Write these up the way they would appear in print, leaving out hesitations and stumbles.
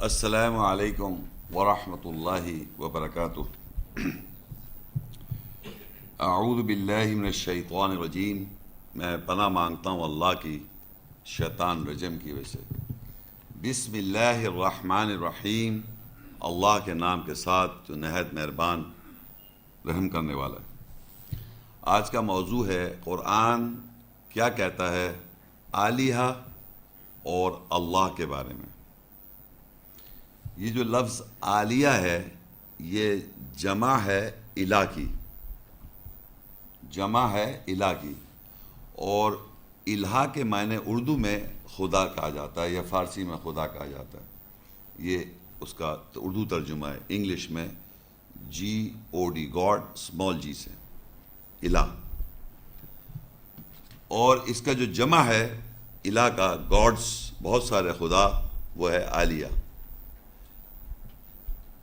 السلام علیکم ورحمۃ اللہ وبرکاتہ۔ اعوذ باللہ من الشیطان الرجیم، میں پناہ مانگتا ہوں اللہ کی شیطان رجم کی وجہ سے۔ بسم اللہ الرحمن الرحیم، اللہ کے نام کے ساتھ جو نہایت مہربان رحم کرنے والا ہے۔ آج کا موضوع ہے قرآن کیا کہتا ہے آلیہ اور اللہ کے بارے میں۔ یہ جو لفظ آلیہ ہے یہ جمع ہے الہ کی، جمع ہے الہ کی، اور الہ کے معنی اردو میں خدا کہا جاتا ہے یا فارسی میں خدا کہا جاتا ہے۔ یہ اس کا اردو ترجمہ ہے، انگلش میں GOD، گاڈ اسمال جی سے الہ، اور اس کا جو جمع ہے الہ کا، گاڈس بہت سارے خدا، وہ ہے آلیہ۔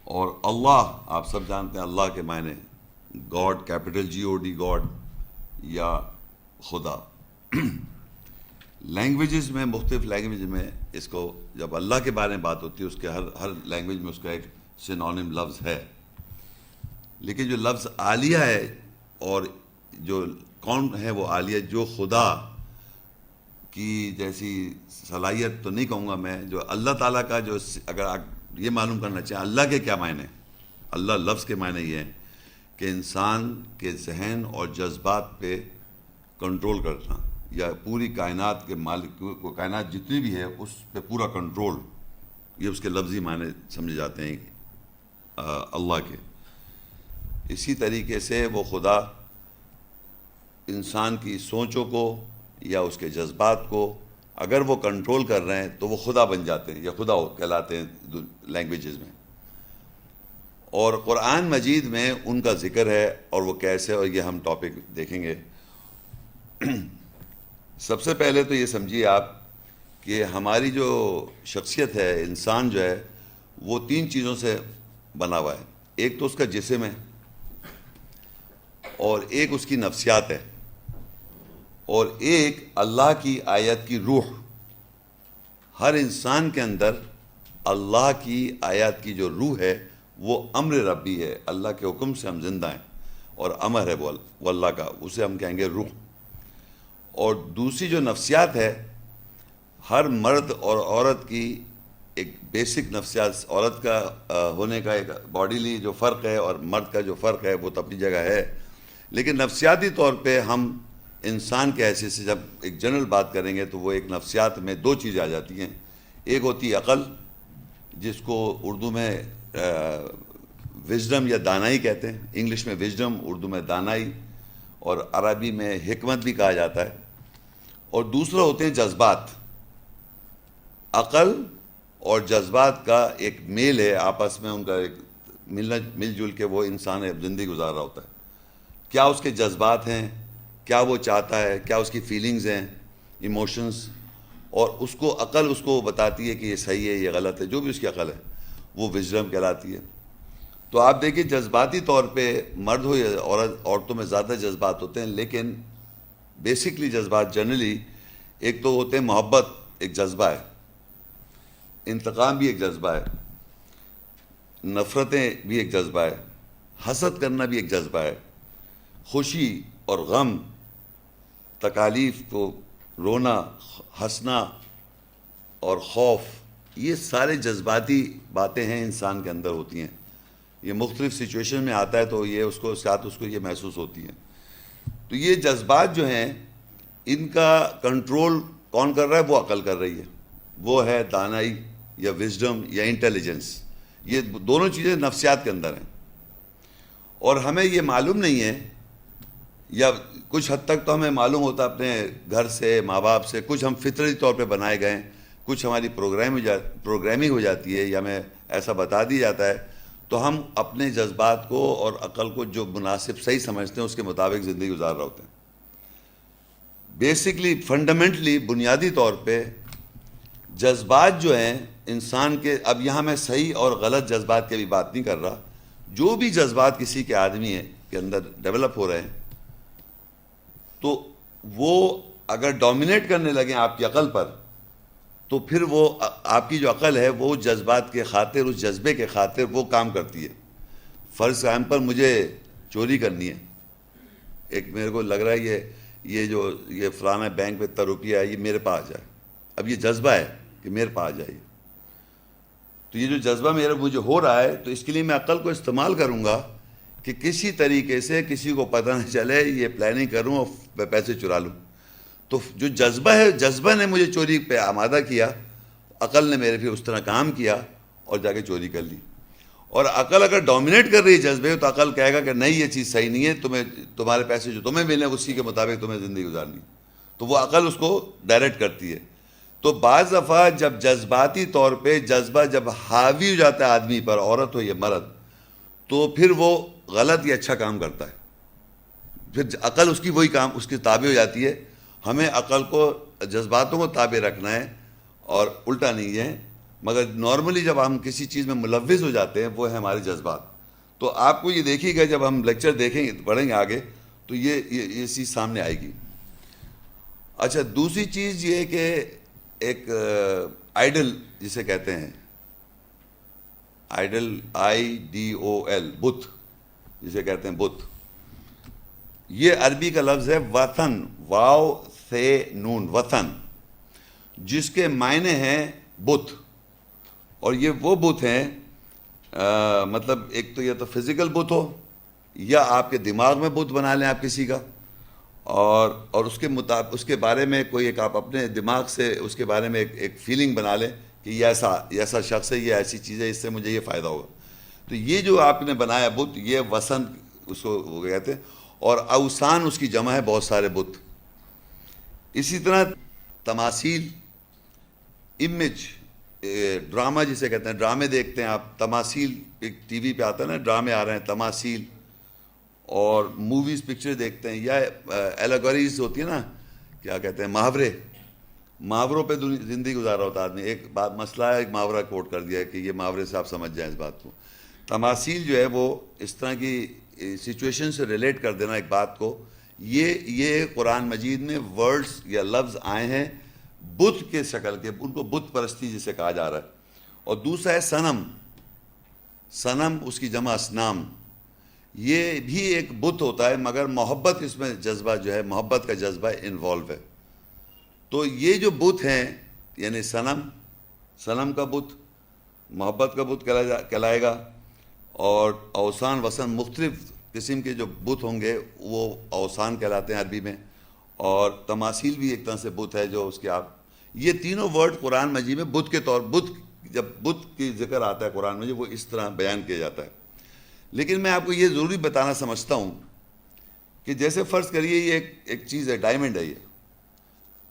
اور اللہ آپ سب جانتے ہیں اللہ کے معنی گاڈ، کیپٹل GOD گاڈ یا خدا۔ لینگویجز میں، مختلف لینگویج میں اس کو جب اللہ کے بارے میں بات ہوتی ہے اس کے ہر لینگویج میں اس کا ایک سینونیم لفظ ہے، لیکن جو لفظ آلیہ ہے، اور جو کون ہے وہ آلیہ، جو خدا کی جیسی صلاحیت تو نہیں کہوں گا میں، جو اللہ تعالیٰ کا، جو اگر آپ یہ معلوم کرنا چاہیں اللہ کے کیا معنی، اللہ لفظ کے معنی یہ ہیں کہ انسان کے ذہن اور جذبات پہ کنٹرول کرنا، یا پوری کائنات کے مالک کو، کائنات جتنی بھی ہے اس پہ پورا کنٹرول، یہ اس کے لفظی معنی سمجھے جاتے ہیں اللہ کے۔ اسی طریقے سے وہ خدا انسان کی سوچوں کو یا اس کے جذبات کو اگر وہ کنٹرول کر رہے ہیں تو وہ خدا بن جاتے ہیں یا خدا کہلاتے ہیں لینگویجز میں۔ اور قرآن مجید میں ان کا ذکر ہے، اور وہ کیسے، اور یہ ہم ٹاپک دیکھیں گے۔ سب سے پہلے تو یہ سمجھیے آپ کہ ہماری جو شخصیت ہے، انسان جو ہے وہ 3 چیزوں سے بنا ہوا ہے۔ ایک تو اس کا جسم ہے، اور ایک اس کی نفسیات ہے، اور ایک اللہ کی آیت کی روح۔ ہر انسان کے اندر اللہ کی آیات کی جو روح ہے وہ امر ربی ہے، اللہ کے حکم سے ہم زندہ ہیں، اور امر ہے وہ اللہ کا، اسے ہم کہیں گے روح۔ اور دوسری جو نفسیات ہے، ہر مرد اور عورت کی ایک بیسک نفسیات، عورت کا ہونے کا ایک باڈیلی جو فرق ہے اور مرد کا جو فرق ہے وہ تو اپنی جگہ ہے، لیکن نفسیاتی طور پہ ہم انسان کے حیثیت سے جب ایک جنرل بات کریں گے تو وہ ایک نفسیات میں 2 چیزیں آ جاتی ہیں۔ ایک ہوتی ہے عقل، جس کو اردو میں وزڈم یا دانائی کہتے ہیں، انگلش میں وزڈم، اردو میں دانائی، اور عربی میں حکمت بھی کہا جاتا ہے۔ اور دوسرا ہوتے ہیں جذبات۔ عقل اور جذبات کا ایک میل ہے آپس میں، ان کا ایک مل جل کے وہ انسان زندگی گزار رہا ہوتا ہے۔ کیا اس کے جذبات ہیں، کیا وہ چاہتا ہے، کیا اس کی فیلنگز ہیں، ایموشنز، اور اس کو عقل اس کو بتاتی ہے کہ یہ صحیح ہے، یہ غلط ہے، جو بھی اس کی عقل ہے وہ وزڈم کہلاتی ہے۔ تو آپ دیکھیں جذباتی طور پہ مرد ہو یا عورت، عورتوں میں زیادہ جذبات ہوتے ہیں، لیکن بیسکلی جذبات جنرلی ایک تو ہوتے ہیں محبت، ایک جذبہ ہے، انتقام بھی ایک جذبہ ہے، نفرتیں بھی ایک جذبہ ہے، حسد کرنا بھی ایک جذبہ ہے، خوشی اور غم، تکالیف کو رونا، ہنسنا اور خوف، یہ سارے جذباتی باتیں ہیں انسان کے اندر ہوتی ہیں۔ یہ مختلف سچویشن میں آتا ہے تو یہ اس کو ساتھ اس کو یہ محسوس ہوتی ہیں۔ تو یہ جذبات جو ہیں ان کا کنٹرول کون کر رہا ہے؟ وہ عقل کر رہی ہے، وہ ہے دانائی یا وزڈم یا انٹیلیجنس۔ یہ دونوں چیزیں نفسیات کے اندر ہیں، اور ہمیں یہ معلوم نہیں ہے، یا کچھ حد تک تو ہمیں معلوم ہوتا اپنے گھر سے، ماں باپ سے، کچھ ہم فطری طور پہ بنائے گئے ہیں، کچھ ہماری پروگرامنگ ہو جاتی ہے، یا ہمیں ایسا بتا دیا جاتا ہے، تو ہم اپنے جذبات کو اور عقل کو جو مناسب صحیح سمجھتے ہیں اس کے مطابق زندگی گزار رہے ہوتے ہیں۔ بیسکلی فنڈامنٹلی بنیادی طور پہ جذبات جو ہیں انسان کے، اب یہاں میں صحیح اور غلط جذبات کی بھی بات نہیں کر رہا، جو بھی جذبات کسی کے آدمی کے اندر ڈیولپ ہو رہے ہیں تو وہ اگر ڈومینیٹ کرنے لگیں آپ کی عقل پر تو پھر وہ آپ کی جو عقل ہے وہ جذبات کے خاطر، اس جذبے کے خاطر وہ کام کرتی ہے. فرض پر مجھے چوری کرنی ہے، ایک میرے کو لگ رہا ہے یہ فلانا بینک پہ اتنا روپیہ ہے، یہ میرے پاس آ جائے. اب یہ جذبہ ہے کہ میرے پاس آ جائے. تو یہ جو جذبہ مجھے ہو رہا ہے، تو اس کے لیے میں عقل کو استعمال کروں گا کہ کسی طریقے سے کسی کو پتہ نہ چلے یہ پلاننگ کروں اور پیسے چرا لوں. تو جو جذبہ ہے، جذبہ نے مجھے چوری پہ آمادہ کیا، عقل نے میرے پہ اس طرح کام کیا اور جا کے چوری کر لی. اور عقل اگر ڈومینیٹ کر رہی ہے جذبے، تو عقل کہے گا کہ نہیں یہ چیز صحیح نہیں ہے، تمہارے پیسے جو تمہیں ملے اسی کے مطابق تمہیں زندگی گزارنی. تو وہ عقل اس کو ڈائریکٹ کرتی ہے. تو بعض دفعہ جب جذباتی طور پہ جذبہ جب حاوی ہو جاتا ہے آدمی پر، عورت ہو یا مرد، تو پھر وہ غلط یا اچھا کام کرتا ہے. پھر عقل اس کی وہی کام اس کی تابع ہو جاتی ہے. ہمیں عقل کو جذباتوں کو تابع رکھنا ہے اور الٹا نہیں ہے. مگر نارملی جب ہم کسی چیز میں ملوث ہو جاتے ہیں، وہ ہے ہمارے جذبات. تو آپ کو یہ دیکھیے گا جب ہم لیکچر دیکھیں گے، پڑھیں گے آگے، تو یہ چیز سامنے آئے گی. اچھا، دوسری چیز یہ کہ ایک آئیڈل جسے کہتے ہیں، آئیڈل IDOL، بت جسے کہتے ہیں بت. یہ عربی کا لفظ ہے وطن، واو سے نون، وطن، جس کے معنی ہیں بت. اور یہ وہ بت ہیں، مطلب ایک تو یہ تو فزیکل بت ہو، یا آپ کے دماغ میں بت بنا لیں آپ کسی کا، اور اس کے مطابق اس کے بارے میں کوئی ایک آپ اپنے دماغ سے اس کے بارے میں ایک فیلنگ بنا لیں کہ یہ ایسا شخص ہے، یہ ایسی چیز ہے، اس سے مجھے یہ فائدہ ہوگا. تو یہ جو آپ نے بنایا بت، یہ وثن اس کو کہتے ہیں. اور اوثان اس کی جمع ہے، بہت سارے بت. اسی طرح تماثیل، امیج، ڈرامہ جسے کہتے ہیں، ڈرامے دیکھتے ہیں آپ، تماثیل ایک ٹی وی پہ آتا ہے نا، ڈرامے آ رہے ہیں، تماثیل. اور موویز، پکچر دیکھتے ہیں، یا ایلیگوریز ہوتی ہے نا، کیا کہتے ہیں، محاوروں پہ زندگی گزار رہا ہوتا آدمی. ایک بات مسئلہ ہے، ایک محاورہ کوٹ کر دیا ہے کہ یہ محاورے سے آپ سمجھ جائیں اس بات کو. تماثیل جو ہے وہ اس طرح کی سچویشن سے ریلیٹ کر دینا ایک بات کو. یہ قرآن مجید میں ورڈز یا لفظ آئے ہیں بت کے شکل کے، ان کو بت پرستی جسے کہا جا رہا ہے. اور دوسرا ہے صنم. صنم اس کی جمع اسنام. یہ بھی ایک بت ہوتا ہے، مگر محبت اس میں جذبہ جو ہے، محبت کا جذبہ انوالو ہے. تو یہ جو بت ہیں، یعنی صنم کا بت، محبت کا بت کہلائے گا. اور اوثان، وثن، مختلف قسم کے جو بت ہوں گے وہ اوثان کہلاتے ہیں عربی میں. اور تماثیل بھی ایک طرح سے بت ہے جو اس کے آپ، یہ تینوں ورڈ قرآن مجید میں بت کے طور، جب بت کی ذکر آتا ہے قرآن مجید، وہ اس طرح بیان کیا جاتا ہے. لیکن میں آپ کو یہ ضروری بتانا سمجھتا ہوں کہ جیسے فرض کریے یہ ایک چیز ہے، ڈائمنڈ ہے، یہ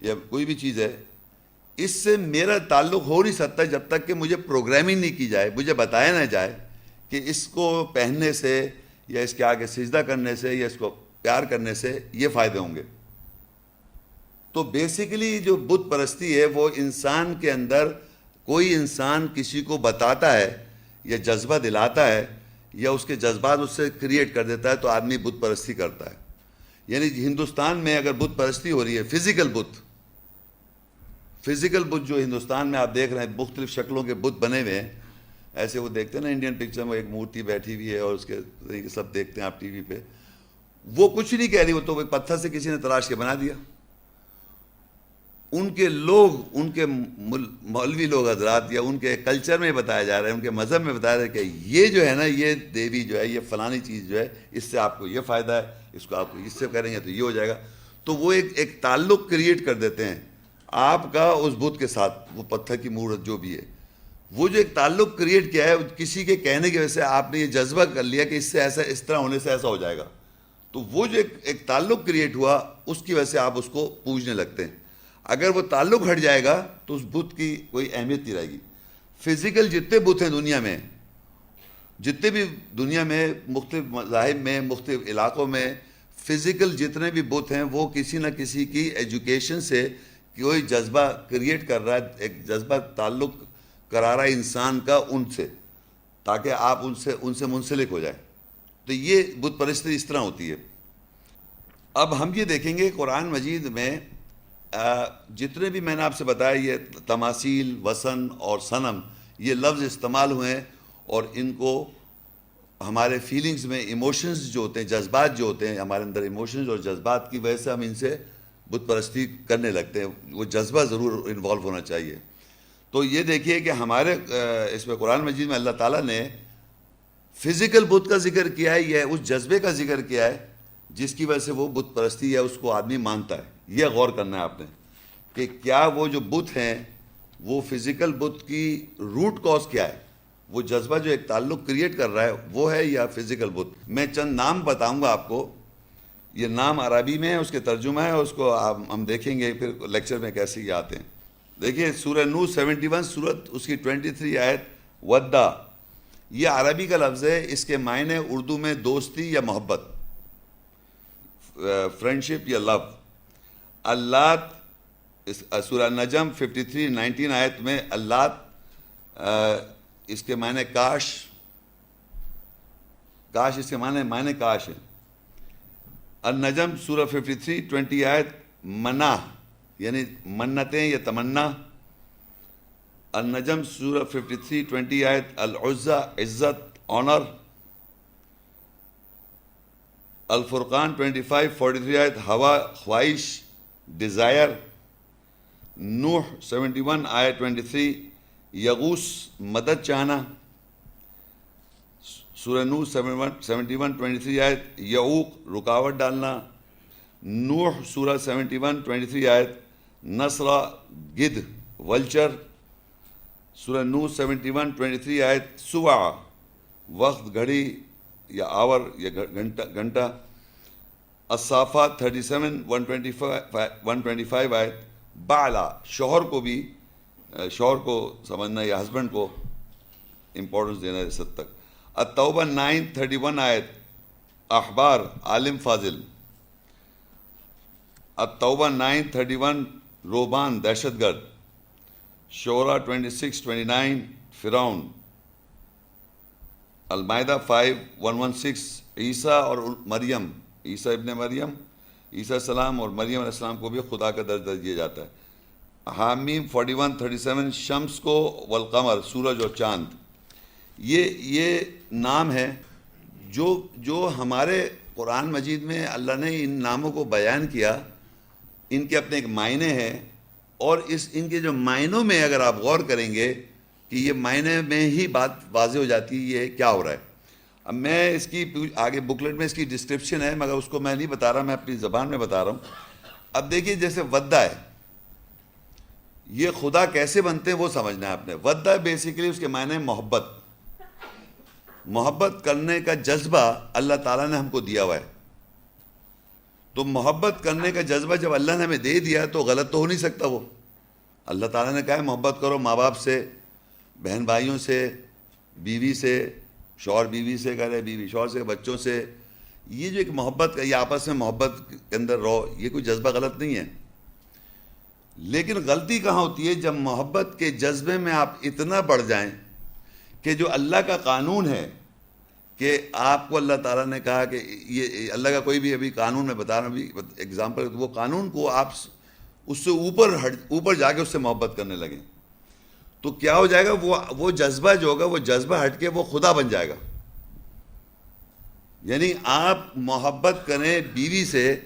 یا کوئی بھی چیز ہے، اس سے میرا تعلق ہو نہیں سکتا جب تک کہ مجھے پروگرامنگ نہیں کی جائے، مجھے بتایا نہ جائے کہ اس کو پہننے سے یا اس کے آگے سجدہ کرنے سے یا اس کو پیار کرنے سے یہ فائدے ہوں گے. تو بیسیکلی جو بت پرستی ہے وہ انسان کے اندر، کوئی انسان کسی کو بتاتا ہے یا جذبہ دلاتا ہے یا اس کے جذبات اس سے کریٹ کر دیتا ہے، تو آدمی بت پرستی کرتا ہے. یعنی ہندوستان میں اگر بت پرستی ہو رہی ہے، فزیکل بت جو ہندوستان میں آپ دیکھ رہے ہیں، مختلف شکلوں کے بت بنے ہوئے ہیں، ایسے وہ دیکھتے ہیں نا انڈین پکچر میں، ایک مورتی بیٹھی ہوئی ہے اور اس کے سب دیکھتے ہیں آپ ٹی وی پہ. وہ کچھ نہیں کہہ رہی، وہ تو پتھر سے کسی نے تراش کے بنا دیا. ان کے لوگ، ان کے مولوی لوگ حضرات، یا ان کے کلچر میں بتایا جا رہا ہے، ان کے مذہب میں بتایا جا رہا ہے کہ یہ جو ہے نا، یہ دیوی جو ہے، یہ فلانی چیز جو ہے، اس سے آپ کو یہ فائدہ ہے، اس کو آپ کو اس سے کریں گے تو یہ ہو جائے گا. تو وہ ایک تعلق کریٹ کر دیتے ہیں آپ کا اس بت کے ساتھ، وہ پتھر کی مورت جو بھی ہے، وہ جو ایک تعلق کریٹ کیا ہے کسی کے کہنے کی وجہ سے، آپ نے یہ جذبہ کر لیا کہ اس سے ایسا، اس طرح ہونے سے ایسا ہو جائے گا. تو وہ جو ایک تعلق کریٹ ہوا، اس کی وجہ سے آپ اس کو پوجنے لگتے ہیں. اگر وہ تعلق ہٹ جائے گا تو اس بت کی کوئی اہمیت نہیں رہے گی. فزیکل جتنے بت ہیں دنیا میں، جتنے بھی دنیا میں مختلف مذاہب میں، مختلف علاقوں میں فزیکل جتنے بھی بت ہیں، وہ کسی نہ کسی کی ایجوکیشن سے کوئی جذبہ کریٹ کر رہا ہے، ایک جذبہ تعلق کرا رہا ہے انسان کا ان سے، تاکہ آپ ان سے منسلک ہو جائیں. تو یہ بت پرستی اس طرح ہوتی ہے. اب ہم یہ دیکھیں گے قرآن مجید میں جتنے بھی میں نے آپ سے بتایا یہ تماثیل، وثن اور صنم، یہ لفظ استعمال ہوئے ہیں، اور ان کو ہمارے فیلنگز میں ایموشنز جو ہوتے ہیں، جذبات جو ہوتے ہیں ہمارے اندر، ایموشنز اور جذبات کی وجہ سے ہم ان سے بت پرستی کرنے لگتے ہیں. وہ جذبہ ضرور انوالو ہونا چاہیے. تو یہ دیکھیے کہ ہمارے اس میں قرآن مجید میں اللہ تعالیٰ نے فزیکل بت کا ذکر کیا ہے، یہ اس جذبے کا ذکر کیا ہے جس کی وجہ سے وہ بت پرستی ہے اس کو آدمی مانتا ہے. یہ غور کرنا ہے آپ نے کہ کیا وہ جو بت ہیں وہ فزیکل بت کی روٹ کاز کیا ہے، وہ جذبہ جو ایک تعلق کریٹ کر رہا ہے وہ ہے یا فزیکل بت. میں چند نام بتاؤں گا آپ کو، یہ نام عربی میں ہے، اس کے ترجمہ ہے، اس کو ہم دیکھیں گے پھر لیکچر میں کیسے یہ آتے ہیں. دیکھیے سورہ نور 71 سورت اس کی 23 آیت، ودا، یہ عربی کا لفظ ہے، اس کے معنی اردو میں دوستی یا محبت، فرینڈشپ یا لو. اللات، سورہ نجم 53-19 آیت میں اللات، اس کے معنی کاش، کاش اس کے معنی کاش ہے. النجم سورہ 53-20 آیت منا، یعنی منتیں یا تمنا. النجم سورہ 53-20 آیت العزہ، عزت، آنر. الفرقان 25-43 آیت ہوا، خواہش، ڈیزائر. نوح 71 آیت 23 یغوس، مدد چاہنا. سورہ نوح 71-23 آیت یعوق، رکاوٹ ڈالنا. نوح سورہ 71-23 آیت نصرہ، گدھ، ولچر. سورہ نوح 71-23 آیت سوا، وقت، گھڑی یا آور یا گھنٹہ. الصافات 37-125 آیت بعلا، شوہر کو بھی، شوہر کو سمجھنا یا ہسبینڈ کو امپورٹنس دینا اس حد تک. التوبہ 9-31 آیت احبار، عالم، فاضل. التوبہ 9-31 روبان، دہشت گرد. شورا 26-29 فرعون. المائدہ 5-116 عیسیٰ اور مریم، عیسیٰ ابن مریم، عیسیٰ السلام اور مریم علیہ السلام کو بھی خدا کا درجہ دیا جاتا ہے. حامیم 41-37 شمس کو، والقمر، سورج اور چاند. یہ نام ہے جو ہمارے قرآن مجید میں اللہ نے ان ناموں کو بیان کیا. ان کے اپنے ایک معنی ہیں، اور ان کے جو معنوں میں اگر آپ غور کریں گے کہ یہ معنی میں ہی بات واضح ہو جاتی ہے یہ کیا ہو رہا ہے. اب میں اس کی آگے بکلیٹ میں اس کی ڈسکرپشن ہے، مگر اس کو میں نہیں بتا رہا، میں اپنی زبان میں بتا رہا ہوں. اب دیکھیے جیسے ودا ہے، یہ خدا کیسے بنتے ہیں وہ سمجھنا ہے آپ نے. ودا بیسیکلی اس کے معنی محبت، محبت کرنے کا جذبہ اللہ تعالیٰ نے ہم کو دیا ہوا ہے. تو محبت کرنے کا جذبہ جب اللہ نے ہمیں دے دیا تو غلط تو ہو نہیں سکتا. وہ اللہ تعالیٰ نے کہا ہے محبت کرو ماں باپ سے، بہن بھائیوں سے، بیوی سے، شوہر بیوی سے کرے، بیوی شوہر سے، بچوں سے. یہ جو ایک محبت کا، یہ آپس میں محبت کے اندر رہو، یہ کوئی جذبہ غلط نہیں ہے. لیکن غلطی کہاں ہوتی ہے؟ جب محبت کے جذبے میں آپ اتنا بڑھ جائیں کہ جو اللہ کا قانون ہے کہ آپ کو اللہ تعالیٰ نے کہا کہ یہ اللہ کا کوئی بھی ابھی قانون میں بتا رہا ہوں ابھی ایگزامپل، وہ قانون کو آپ اس سے اوپر جا کے اس سے محبت کرنے لگیں تو کیا ہو جائے گا؟ وہ جذبہ جو ہوگا، وہ جذبہ ہٹ کے وہ خدا بن جائے گا. یعنی آپ محبت کریں بیوی سے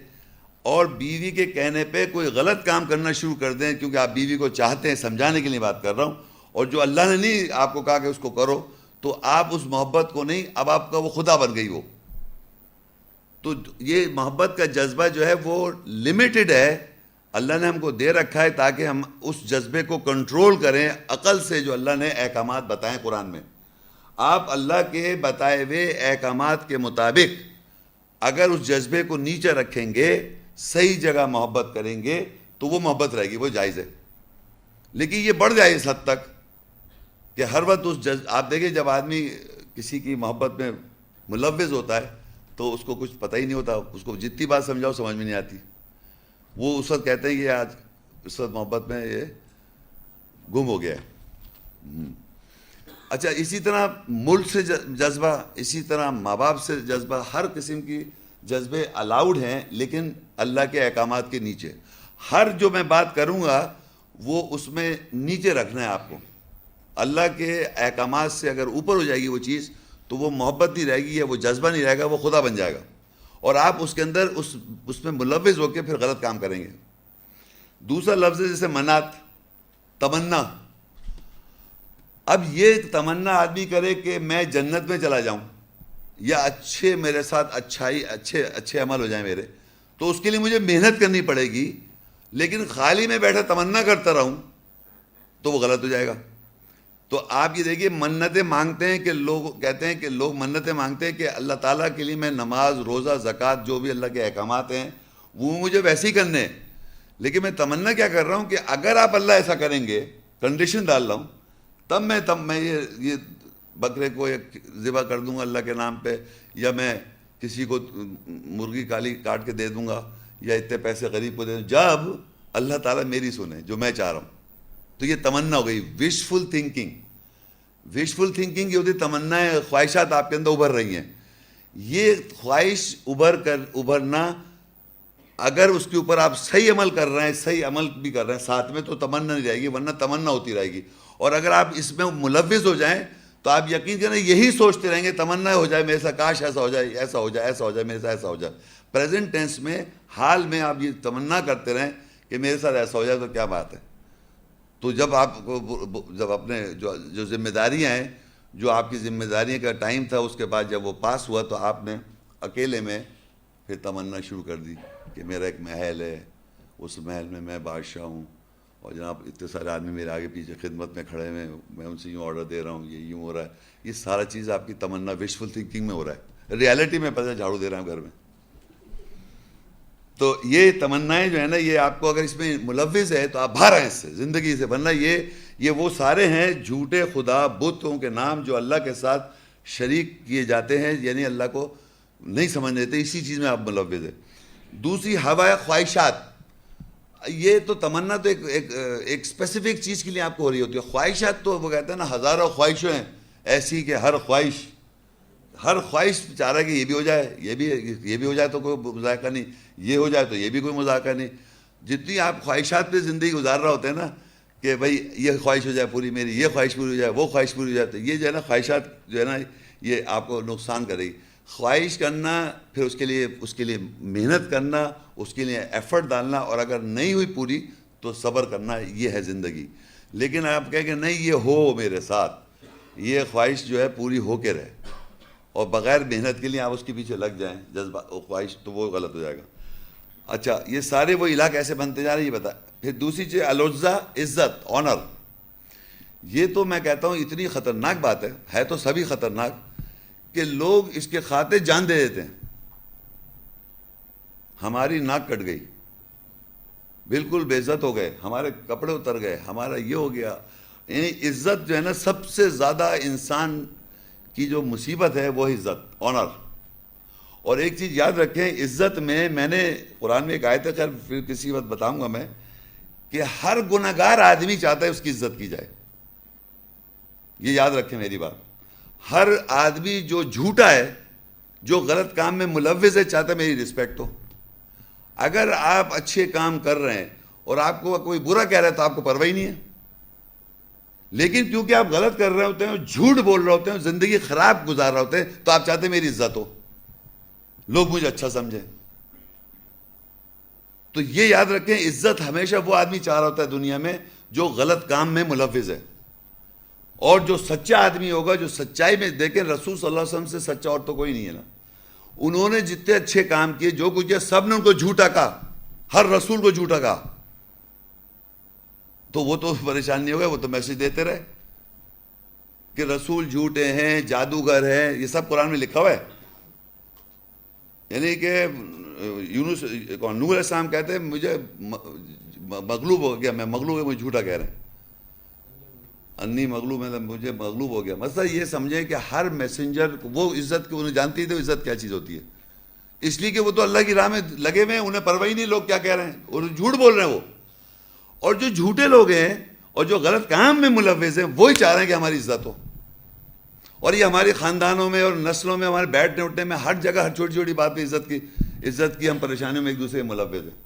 اور بیوی کے کہنے پہ کوئی غلط کام کرنا شروع کر دیں کیونکہ آپ بیوی کو چاہتے ہیں، سمجھانے کے لیے بات کر رہا ہوں، اور جو اللہ نے نہیں آپ کو کہا کہ اس کو کرو، تو آپ اس محبت کو نہیں، اب آپ کا وہ خدا بن گئی. وہ تو یہ محبت کا جذبہ جو ہے وہ لمیٹڈ ہے، اللہ نے ہم کو دے رکھا ہے تاکہ ہم اس جذبے کو کنٹرول کریں عقل سے، جو اللہ نے احکامات بتائیں قرآن میں. آپ اللہ کے بتائے ہوئے احکامات کے مطابق اگر اس جذبے کو نیچے رکھیں گے، صحیح جگہ محبت کریں گے تو وہ محبت رہے گی، وہ جائز ہے. لیکن یہ بڑھ جائے اس حد تک کہ ہر وقت آپ دیکھیں جب آدمی کسی کی محبت میں ملوث ہوتا ہے تو اس کو کچھ پتہ ہی نہیں ہوتا، اس کو جتنی بات سمجھاؤ سمجھ میں نہیں آتی. وہ اس وقت کہتے ہیں کہ آج اس وقت محبت میں یہ گم ہو گیا ہے. اچھا، اسی طرح ملک سے جذبہ، اسی طرح ماں باپ سے جذبہ، ہر قسم کی جذبے الاؤڈ ہیں لیکن اللہ کے احکامات کے نیچے. ہر جو میں بات کروں گا وہ اس میں نیچے رکھنا ہے آپ کو. اللہ کے احکامات سے اگر اوپر ہو جائے گی وہ چیز تو وہ محبت نہیں رہے گی یا وہ جذبہ نہیں رہے گا, وہ خدا بن جائے گا, اور آپ اس کے اندر اس میں ملوث ہو کے پھر غلط کام کریں گے. دوسرا لفظ ہے جیسے منات, تمنا. اب یہ تمنا آدمی کرے کہ میں جنت میں چلا جاؤں یا اچھے میرے ساتھ اچھے عمل ہو جائیں میرے, تو اس کے لیے مجھے محنت کرنی پڑے گی. لیکن خالی میں بیٹھا تمنا کرتا رہوں تو وہ غلط ہو جائے گا. تو آپ یہ دیکھیے, منتیں مانگتے ہیں کہ لوگ کہتے ہیں کہ لوگ منتیں مانگتے ہیں کہ اللہ تعالیٰ کے لیے میں نماز, روزہ, زکوٰۃ, جو بھی اللہ کے احکامات ہیں وہ مجھے ویسے ہی کرنے ہیں. لیکن میں تمنا کیا کر رہا ہوں کہ اگر آپ اللہ ایسا کریں گے, کنڈیشن ڈال رہا ہوں, تب میں یہ بکرے کو ذبح کر دوں گا اللہ کے نام پہ, یا میں کسی کو مرغی کالی کاٹ کے دے دوں گا, یا اتنے پیسے غریب کو دے دوں, جب اللہ تعالیٰ میری سنے جو میں چاہ رہا ہوں. تو یہ تمنا ہو گئی, وشفل تھنکنگ. وشفل تھنکنگ یہ ہوتی تمنائیں, خواہشات آپ کے اندر ابھر رہی ہیں. یہ خواہش ابھرنا اگر اس کے اوپر آپ صحیح عمل کر رہے ہیں, صحیح عمل بھی کر رہے ہیں ساتھ میں, تو تمنا نہیں رہے گی, ورنہ تمنا ہوتی رہے گی. اور اگر آپ اس میں ملوث ہو جائیں تو آپ یقین کریں یہی سوچتے رہیں گے, تمنا ہو جائے میرے ساتھ, کاش ایسا ہو جائے, ایسا ہو جائے, ایسا ہو جائے, میرے ساتھ ایسا ہو جائے. پریزنٹ ٹینس میں, حال میں آپ یہ تمنا کرتے رہیں کہ میرے ساتھ ایسا ہو جائے, تو کیا بات ہے. تو جب اپنے جو ذمہ داریاں ہیں, جو آپ کی ذمہ داریاں کا ٹائم تھا, اس کے بعد جب وہ پاس ہوا تو آپ نے اکیلے میں پھر تمنا شروع کر دی کہ میرا ایک محل ہے, اس محل میں میں بادشاہ ہوں, اور جناب اتنے سارے آدمی میرے آگے پیچھے خدمت میں کھڑے ہیں, میں ان سے یوں آرڈر دے رہا ہوں, یہ یوں ہو رہا ہے. یہ سارا چیز آپ کی تمنا وشفل تھنکنگ میں ہو رہا ہے. ریالٹی میں پتہ جھاڑو دے رہا ہوں گھر میں. تو یہ تمنائیں جو ہے نا, یہ آپ کو اگر اس میں ملوث ہے تو آپ باہر آئیں اس سے, زندگی سے. ورنہ یہ وہ سارے ہیں جھوٹے خدا, بتوں کے نام جو اللہ کے ساتھ شریک کیے جاتے ہیں, یعنی اللہ کو نہیں سمجھ لیتے, اسی چیز میں آپ ملوث ہیں. دوسری ہوائے خواہشات. یہ تو تمنا تو ایک اسپیسیفک چیز کے لیے آپ کو ہو رہی ہوتی ہے. خواہشات تو وہ کہتے ہیں نا, ہزاروں خواہشیں ہیں ایسی کہ ہر خواہش چاہ رہا ہے کہ یہ بھی ہو جائے, یہ بھی ہو جائے تو کوئی مذاکرہ نہیں, یہ ہو جائے تو یہ بھی کوئی مذاکرہ نہیں. جتنی آپ خواہشات پہ زندگی گزار رہا ہوتے ہیں نا, کہ بھائی یہ خواہش ہو جائے پوری میری, یہ خواہش پوری ہو جائے, وہ خواہش پوری ہو جائے, تو یہ جو ہے نا خواہشات جو ہے نا یہ آپ کو نقصان کرے گی. خواہش کرنا, پھر اس کے لیے محنت کرنا, اس کے لیے ایفرٹ ڈالنا, اور اگر نہیں ہوئی پوری تو صبر کرنا, یہ ہے زندگی. لیکن آپ کہیں کہ نہیں یہ ہو میرے ساتھ, یہ خواہش جو ہے پوری ہو کے رہے, اور بغیر محنت کے لیے آپ اس کے پیچھے لگ جائیں جذبہ خواہش, تو وہ غلط ہو جائے گا. اچھا, یہ سارے وہ الہ کیسے بنتے جا رہے ہیں یہ بتا. پھر دوسری چیز العزہ, عزت, آنر. یہ تو میں کہتا ہوں اتنی خطرناک بات ہے تو سبھی خطرناک, کہ لوگ اس کے خاطر جان دے دیتے ہیں. ہماری ناک کٹ گئی, بالکل بے عزت ہو گئے, ہمارے کپڑے اتر گئے, ہمارا یہ ہو گیا. یعنی عزت جو ہے نا, سب سے زیادہ انسان کی جو مصیبت ہے وہ عزت, آنر. اور ایک چیز یاد رکھیں, عزت میں نے قرآن میں ایک آیت ہے, خیر پھر کسی وقت بتاؤں گا میں, کہ ہر گناہگار آدمی چاہتا ہے اس کی عزت کی جائے. یہ یاد رکھیں میری بات. ہر آدمی جو جھوٹا ہے, جو غلط کام میں ملوث ہے, چاہتا ہے میری رسپیکٹ ہو. اگر آپ اچھے کام کر رہے ہیں اور آپ کو کوئی برا کہہ رہا ہے تو آپ کو پرواہ ہی نہیں ہے. لیکن کیونکہ آپ غلط کر رہے ہوتے ہیں, جھوٹ بول رہے ہوتے ہیں, زندگی خراب گزار رہے ہوتے ہیں, تو آپ چاہتے ہیں میری عزت ہو, لوگ مجھے اچھا سمجھیں. تو یہ یاد رکھیں, عزت ہمیشہ وہ آدمی چاہ رہا ہوتا ہے دنیا میں جو غلط کام میں ملوث ہے. اور جو سچا آدمی ہوگا, جو سچائی میں, دیکھیں رسول صلی اللہ علیہ وسلم سے سچا اور تو کوئی نہیں ہے نا. انہوں نے جتنے اچھے کام کیے, جو کچھ کیا, سب نے ان کو جھوٹا کہا, ہر رسول کو جھوٹا کہا. تو وہ تو پریشان نہیں ہو گئے, وہ تو میسج دیتے رہے کہ رسول جھوٹے ہیں, جادوگر ہیں. یہ سب قرآن میں لکھا ہوا ہے. یعنی کہ نوح علیہ السلام کہتے ہیں مجھے مغلوب ہو گیا, میں مغلوب ہے, مجھے جھوٹا کہہ رہے ہیں. انی مغلوب, مجھے مغلوب ہو گیا. مثلا یہ سمجھیں کہ ہر میسنجر وہ عزت کو انہیں جانتی تھی, عزت کیا چیز ہوتی ہے, اس لیے کہ وہ تو اللہ کی راہ میں لگے ہوئے ہیں, انہیں پرواہ نہیں لوگ کیا کہہ رہے ہیں, اور جھوٹ بول رہے ہیں وہ. اور جو جھوٹے لوگ ہیں اور جو غلط کام میں ملوث ہیں, وہی چاہ رہے ہیں کہ ہماری عزت ہو. اور یہ ہمارے خاندانوں میں اور نسلوں میں, ہمارے بیٹھنے اٹھنے میں, ہر جگہ ہر چھوٹی چھوٹی بات پہ عزت کی ہم پریشانیوں میں ایک دوسرے کے ملوث ہیں.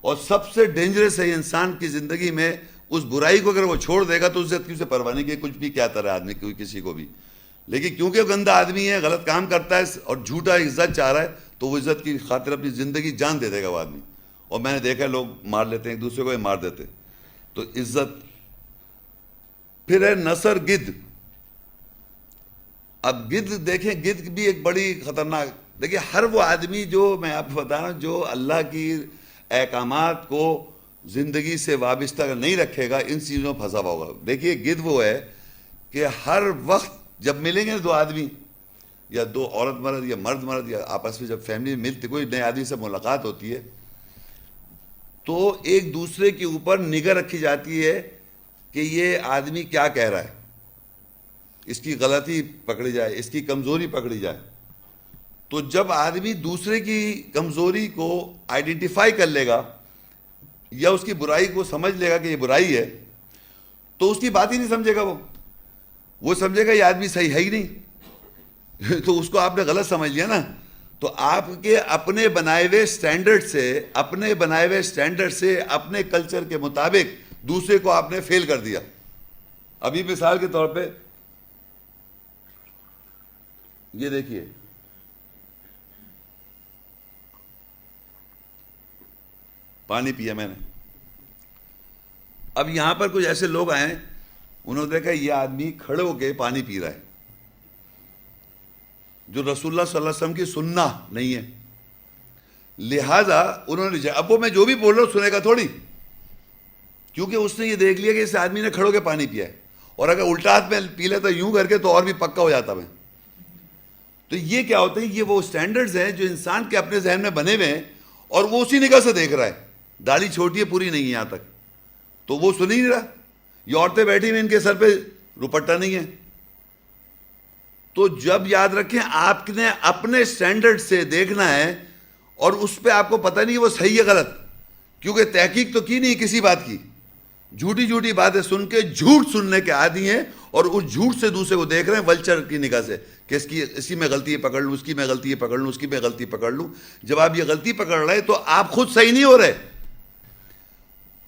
اور سب سے ڈینجرس ہے انسان کی زندگی میں اس برائی کو اگر وہ چھوڑ دے گا تو عزت کی اسے پرواہ نہیں کہ کچھ بھی کیا طرح آدمی کوئی کسی کو بھی، لیکن کیونکہ وہ گندا آدمی ہے، غلط کام کرتا ہے اور جھوٹا عزت چاہ رہا ہے تو وہ عزت کی خاطر اپنی زندگی جان دے دے گا وہ آدمی. اور میں نے دیکھا لوگ مار لیتے ہیں ایک دوسرے کو، ہی مار دیتے. تو عزت. پھر ہے نثر گدھ. اب گدھ دیکھیں، گدھ بھی ایک بڑی خطرناک. دیکھیں ہر وہ آدمی جو میں آپ کو بتا رہا ہوں جو اللہ کی احکامات کو زندگی سے وابستہ نہیں رکھے گا ان چیزوں میں پھنسا ہوا ہوگا. دیکھیے گدھ وہ ہے کہ ہر وقت جب ملیں گے دو آدمی یا دو عورت مرد یا مرد مرد یا آپس میں جب فیملی میں ملتے کوئی نئے آدمی سے ملاقات ہوتی ہے تو ایک دوسرے کے اوپر نگاہ رکھی جاتی ہے کہ یہ آدمی کیا کہہ رہا ہے، اس کی غلطی پکڑی جائے، اس کی کمزوری پکڑی جائے. تو جب آدمی دوسرے کی کمزوری کو آئیڈینٹیفائی کر لے گا یا اس کی برائی کو سمجھ لے گا کہ یہ برائی ہے تو اس کی بات ہی نہیں سمجھے گا. وہ سمجھے گا یہ آدمی صحیح ہے ہی نہیں. تو اس کو آپ نے غلط سمجھ لیا نا. تو آپ کے اپنے بنائے ہوئے اسٹینڈرڈ سے اپنے کلچر کے مطابق دوسرے کو آپ نے فیل کر دیا. ابھی مثال کے طور پہ یہ دیکھیے، پانی پیا میں نے. اب یہاں پر کچھ ایسے لوگ آئے، انہوں نے دیکھا یہ آدمی کھڑے ہو کے پانی پی رہا ہے جو رسول اللہ صلی اللہ علیہ وسلم کی سنت نہیں ہے. لہذا انہوں نے اب وہ میں جو بھی بول رہا ہوں سنے گا تھوڑی، کیونکہ اس نے یہ دیکھ لیا کہ اس آدمی نے کھڑے ہو کے پانی پیا ہے، اور اگر الٹا ہاتھ میں پی لیتا یوں کر کے تو اور بھی پکا ہو جاتا میں. تو یہ کیا ہوتا ہے، یہ وہ سٹینڈرڈز ہیں جو انسان کے اپنے ذہن میں بنے ہوئے ہیں اور وہ اسی نگاہ سے دیکھ رہا ہے. داڑھی چھوٹی ہے، پوری نہیں ہے یہاں تک، تو وہ سن ہی نہیں رہا. یہ عورتیں بیٹھی ہوئی ان کے سر پہ دوپٹہ نہیں ہے. تو جب یاد رکھیں آپ نے اپنے سٹینڈرڈ سے دیکھنا ہے اور اس پہ آپ کو پتہ نہیں وہ صحیح ہے غلط، کیونکہ تحقیق تو کی نہیں کسی بات کی. جھوٹی باتیں سن کے جھوٹ سننے کے عادی ہیں اور اس جھوٹ سے دوسرے کو دیکھ رہے ہیں ولچر کی نگاہ سے کہ اسی میں غلطی پکڑ لوں، اس کی میں غلطی پکڑ لوں، اس کی میں غلطی پکڑ لوں. جب آپ یہ غلطی پکڑ رہے تو آپ خود صحیح نہیں ہو رہے.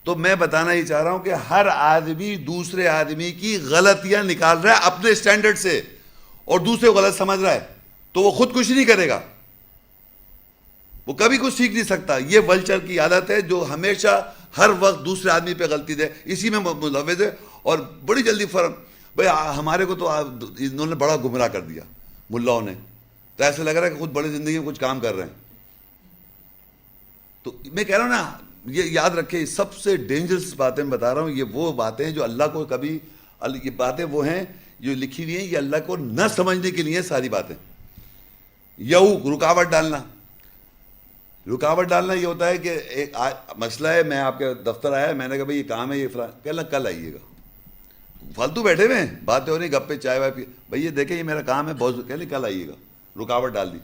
تو میں بتانا یہ چاہ رہا ہوں کہ ہر آدمی دوسرے آدمی کی غلطیاں نکال رہا ہے اپنے سٹینڈرڈ سے اور دوسرے کو غلط سمجھ رہا ہے تو وہ خود کچھ نہیں کرے گا، وہ کبھی کچھ سیکھ نہیں سکتا. یہ ولچر کی عادت ہے جو ہمیشہ ہر وقت دوسرے آدمی پہ غلطی دے، اسی میں ملوث ہے اور بڑی جلدی بھائی ہمارے کو تو انہوں نے بڑا گمراہ کر دیا ملاؤں نے، تو ایسا لگ رہا ہے کہ خود بڑی زندگی میں کچھ کام کر رہے ہیں. تو میں کہہ رہا ہوں نا، یہ یاد رکھے سب سے ڈینجرس باتیں بتا رہا ہوں، یہ وہ باتیں ہیں جو اللہ کو کبھی، یہ باتیں وہ ہیں جو لکھی ہوئی ہیں، یہ اللہ کو نہ سمجھنے کے لیے ساری باتیں. رکاوٹ ڈالنا یہ ہوتا ہے کہ ایک مسئلہ ہے، میں آپ کے دفتر آیا، میں نے کہا بھائی یہ کام ہے، یہ فلاں، کل آئیے گا. فالتو بیٹھے ہوئے ہیں، باتیں ہو رہی، گپے چائے وائے پی، بھائی یہ دیکھیں یہ میرا کام ہے بہت، کہہ لیں کل آئیے گا. رکاوٹ ڈال دی.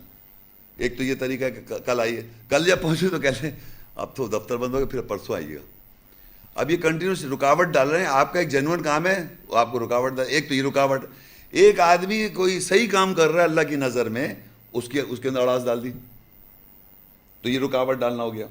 ایک تو یہ طریقہ ہے کہ کل آئیے، کل جب پہنچے تو کہہ لیں اب تو دفتر بند ہوگا، پھر پرسوں آئیے گا. اب یہ کنٹینیوس رکاوٹ ڈال رہے ہیں. آپ کا ایک جینوئن کام ہے، وہ آپ کو رکاوٹ ایک تو یہ رکاوٹ. ایک آدمی کوئی صحیح کام کر رہا ہے اللہ کی نظر میں، اس کے اندر اڑاس ڈال دی، تو یہ رکاوٹ ڈالنا ہو گیا.